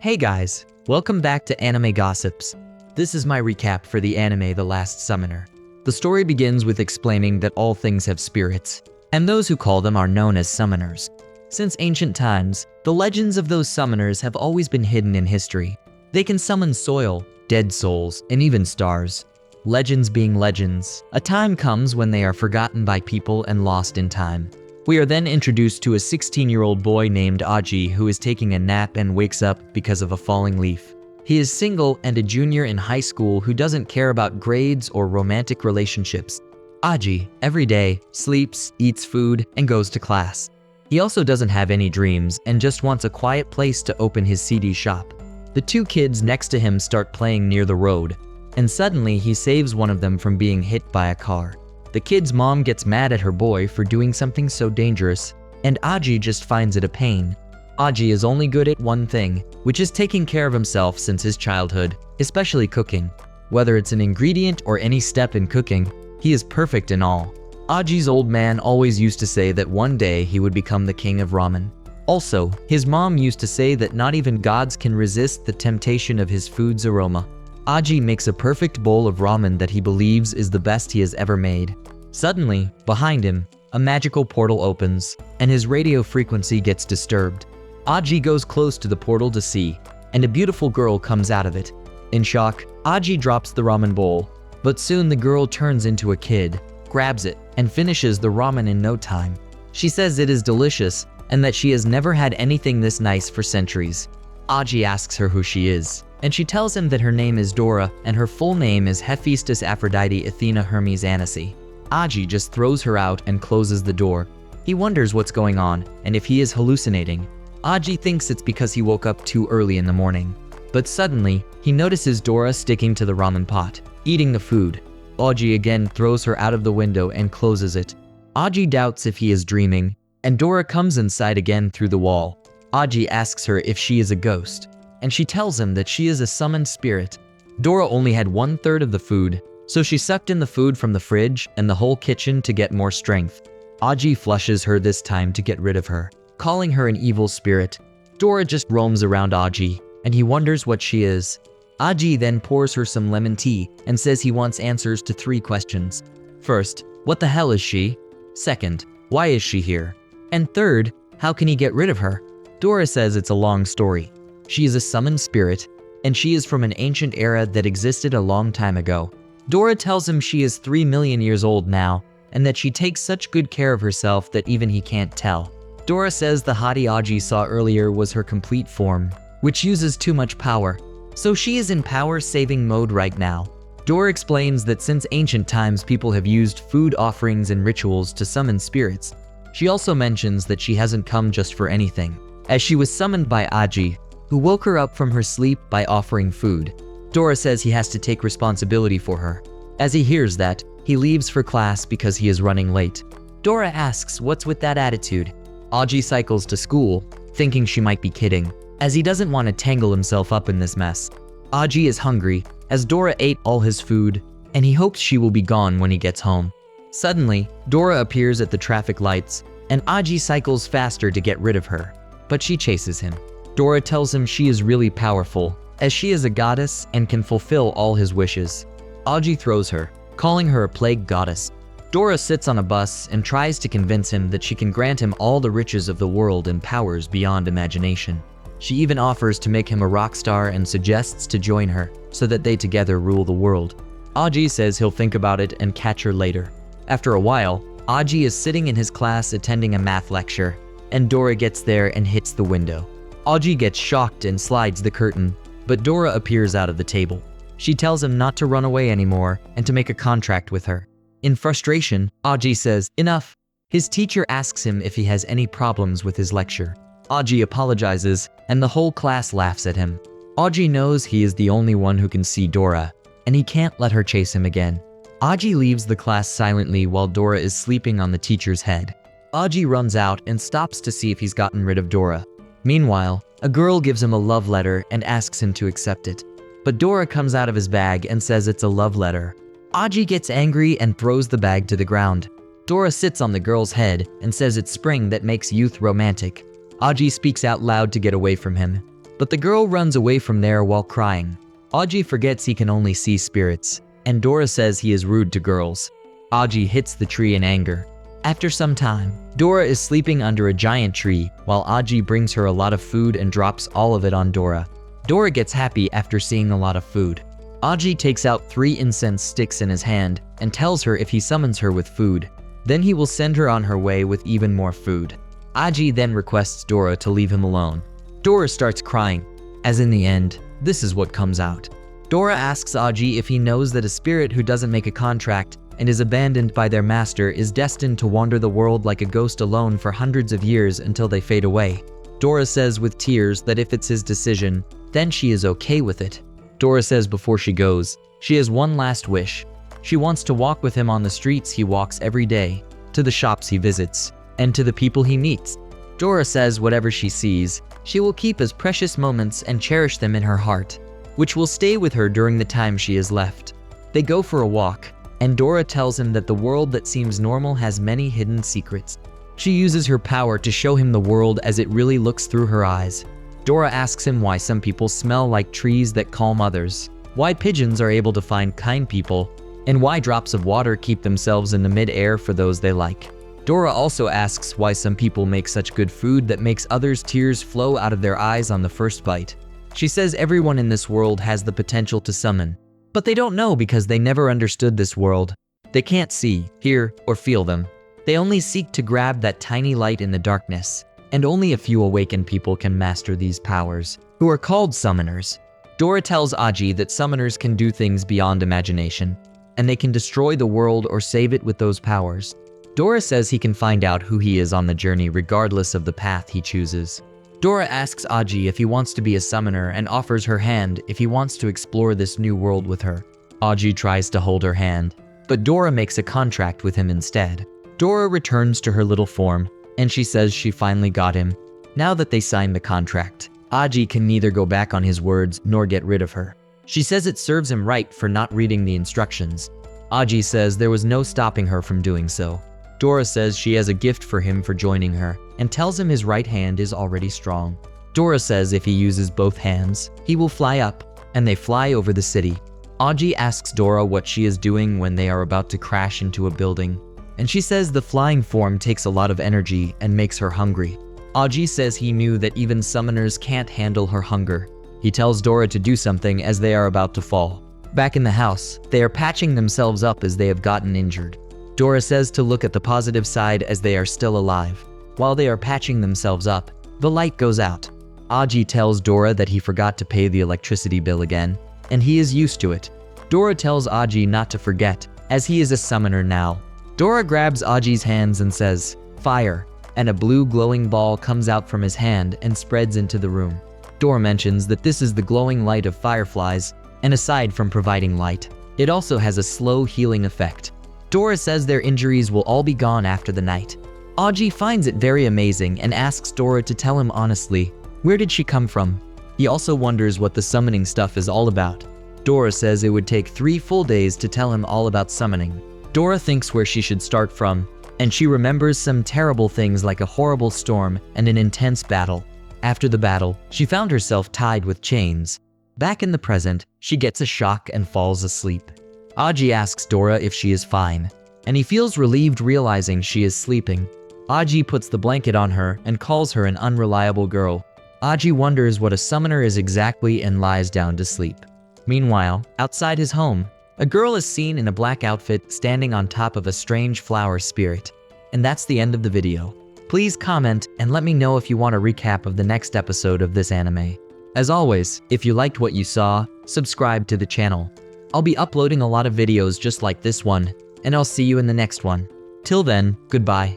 Hey guys, welcome back to Anime Gossips. This is my recap for the anime The Last Summoner. The story begins with explaining that all things have spirits, and those who call them are known as summoners. Since ancient times, the legends of those summoners have always been hidden in history. They can summon soil, dead souls, and even stars. Legends being legends, a time comes when they are forgotten by people and lost in time. We are then introduced to a 16-year-old boy named Ah Jie who is taking a nap and wakes up because of a falling leaf. He is single and a junior in high school who doesn't care about grades or romantic relationships. Ah Jie, every day, sleeps, eats food, and goes to class. He also doesn't have any dreams and just wants a quiet place to open his CD shop. The two kids next to him start playing near the road, and suddenly he saves one of them from being hit by a car. The kid's mom gets mad at her boy for doing something so dangerous, and Ah Jie just finds it a pain. Ah Jie is only good at one thing, which is taking care of himself since his childhood, especially cooking. Whether it's an ingredient or any step in cooking, he is perfect in all. Ah Jie's old man always used to say that one day he would become the king of ramen. Also, his mom used to say that not even gods can resist the temptation of his food's aroma. Ah Jie makes a perfect bowl of ramen that he believes is the best he has ever made. Suddenly, behind him, a magical portal opens, and his radio frequency gets disturbed. Ah Jie goes close to the portal to see, and a beautiful girl comes out of it. In shock, Ah Jie drops the ramen bowl, but soon the girl turns into a kid, grabs it, and finishes the ramen in no time. She says it is delicious, and that she has never had anything this nice for centuries. Ah Jie asks her who she is, and she tells him that her name is Dora and her full name is Hephaestus Aphrodite Athena Hermes Anansi. Ah Jie just throws her out and closes the door. He wonders what's going on and if he is hallucinating. Ah Jie thinks it's because he woke up too early in the morning. But suddenly, he notices Dora sticking to the ramen pot, eating the food. Ah Jie again throws her out of the window and closes it. Ah Jie doubts if he is dreaming, and Dora comes inside again through the wall. Ah Jie asks her if she is a ghost, and she tells him that she is a summoned spirit. Dora only had 1/3 of the food, so she sucked in the food from the fridge and the whole kitchen to get more strength. Ah Jie flushes her this time to get rid of her, calling her an evil spirit. Dora just roams around Ah Jie, and he wonders what she is. Ah Jie then pours her some lemon tea and says he wants answers to 3 questions. First, what the hell is she? Second, why is she here? And third, how can he get rid of her? Dora says it's a long story. She is a summoned spirit, and she is from an ancient era that existed a long time ago. Dora tells him she is 3 million years old now, and that she takes such good care of herself that even he can't tell. Dora says the hottie Ah Jie saw earlier was her complete form, which uses too much power, so she is in power-saving mode right now. Dora explains that since ancient times people have used food offerings and rituals to summon spirits. She also mentions that she hasn't come just for anything, as she was summoned by Ah Jie, who woke her up from her sleep by offering food. Dora says he has to take responsibility for her. As he hears that, he leaves for class because he is running late. Dora asks what's with that attitude. Ah Jie cycles to school, thinking she might be kidding, as he doesn't want to tangle himself up in this mess. Ah Jie is hungry, as Dora ate all his food, and he hopes she will be gone when he gets home. Suddenly, Dora appears at the traffic lights, and Ah Jie cycles faster to get rid of her, but she chases him. Dora tells him she is really powerful, as she is a goddess and can fulfill all his wishes. Ah Jie throws her, calling her a plague goddess. Dora sits on a bus and tries to convince him that she can grant him all the riches of the world and powers beyond imagination. She even offers to make him a rock star and suggests to join her, so that they together rule the world. Ah Jie says he'll think about it and catch her later. After a while, Ah Jie is sitting in his class attending a math lecture, and Dora gets there and hits the window. Ah Jie gets shocked and slides the curtain, but Dora appears out of the table. She tells him not to run away anymore and to make a contract with her. In frustration, Ah Jie says, "Enough." His teacher asks him if he has any problems with his lecture. Ah Jie apologizes, and the whole class laughs at him. Ah Jie knows he is the only one who can see Dora, and he can't let her chase him again. Ah Jie leaves the class silently while Dora is sleeping on the teacher's head. Ah Jie runs out and stops to see if he's gotten rid of Dora. Meanwhile, a girl gives him a love letter and asks him to accept it. But Dora comes out of his bag and says it's a love letter. Ah Jie gets angry and throws the bag to the ground. Dora sits on the girl's head and says it's spring that makes youth romantic. Ah Jie speaks out loud to get away from him. but the girl runs away from there while crying. Ah Jie forgets he can only see spirits, and Dora says he is rude to girls. Ah Jie hits the tree in anger. After some time, Dora is sleeping under a giant tree while Ah Jie brings her a lot of food and drops all of it on Dora. Dora gets happy after seeing a lot of food. Ah Jie takes out 3 incense sticks in his hand and tells her if he summons her with food, then he will send her on her way with even more food. Ah Jie then requests Dora to leave him alone. Dora starts crying, as in the end, this is what comes out. Dora asks Ah Jie if he knows that a spirit who doesn't make a contract and is abandoned by their master is destined to wander the world like a ghost alone for hundreds of years until they fade away. Dora says with tears that if it's his decision, then she is okay with it. Dora says before she goes, she has one last wish. She wants to walk with him on the streets he walks every day, to the shops he visits, and to the people he meets. Dora says whatever she sees, she will keep as precious moments and cherish them in her heart, which will stay with her during the time she is left. They go for a walk, and Dora tells him that the world that seems normal has many hidden secrets. She uses her power to show him the world as it really looks through her eyes. Dora asks him why some people smell like trees that calm others, why pigeons are able to find kind people, and why drops of water keep themselves in the mid-air for those they like. Dora also asks why some people make such good food that makes others' tears flow out of their eyes on the first bite. She says everyone in this world has the potential to summon, but they don't know because they never understood this world. They can't see, hear, or feel them. They only seek to grab that tiny light in the darkness, and only a few awakened people can master these powers, who are called summoners. Dora tells Ah Jie that summoners can do things beyond imagination, and they can destroy the world or save it with those powers. Dora says he can find out who he is on the journey regardless of the path he chooses. Dora asks Ah Jie if he wants to be a summoner and offers her hand if he wants to explore this new world with her. Ah Jie tries to hold her hand, but Dora makes a contract with him instead. Dora returns to her little form, and she says she finally got him. Now that they signed the contract, Ah Jie can neither go back on his words nor get rid of her. She says it serves him right for not reading the instructions. Ah Jie says there was no stopping her from doing so. Dora says she has a gift for him for joining her, and tells him his right hand is already strong. Dora says if he uses both hands, he will fly up, and they fly over the city. Ah Jie asks Dora what she is doing when they are about to crash into a building, and she says the flying form takes a lot of energy and makes her hungry. Ah Jie says he knew that even summoners can't handle her hunger. He tells Dora to do something as they are about to fall. Back in the house, they are patching themselves up as they have gotten injured. Dora says to look at the positive side as they are still alive. While they are patching themselves up, the light goes out. Ah Jie tells Dora that he forgot to pay the electricity bill again, and he is used to it. Dora tells Ah Jie not to forget, as he is a summoner now. Dora grabs Ah Jie's hands and says, "Fire," and a blue glowing ball comes out from his hand and spreads into the room. Dora mentions that this is the glowing light of fireflies, and aside from providing light, it also has a slow healing effect. Dora says their injuries will all be gone after the night. Ah Jie finds it very amazing and asks Dora to tell him honestly, where did she come from? He also wonders what the summoning stuff is all about. Dora says it would take 3 full days to tell him all about summoning. Dora thinks where she should start from, and she remembers some terrible things like a horrible storm and an intense battle. After the battle, she found herself tied with chains. Back in the present, she gets a shock and falls asleep. Ah Jie asks Dora if she is fine, and he feels relieved realizing she is sleeping. Ah Jie puts the blanket on her and calls her an unreliable girl. Ah Jie wonders what a summoner is exactly and lies down to sleep. Meanwhile, outside his home, a girl is seen in a black outfit standing on top of a strange flower spirit. And that's the end of the video. Please comment and let me know if you want a recap of the next episode of this anime. As always, if you liked what you saw, subscribe to the channel. I'll be uploading a lot of videos just like this one, and I'll see you in the next one. Till then, goodbye.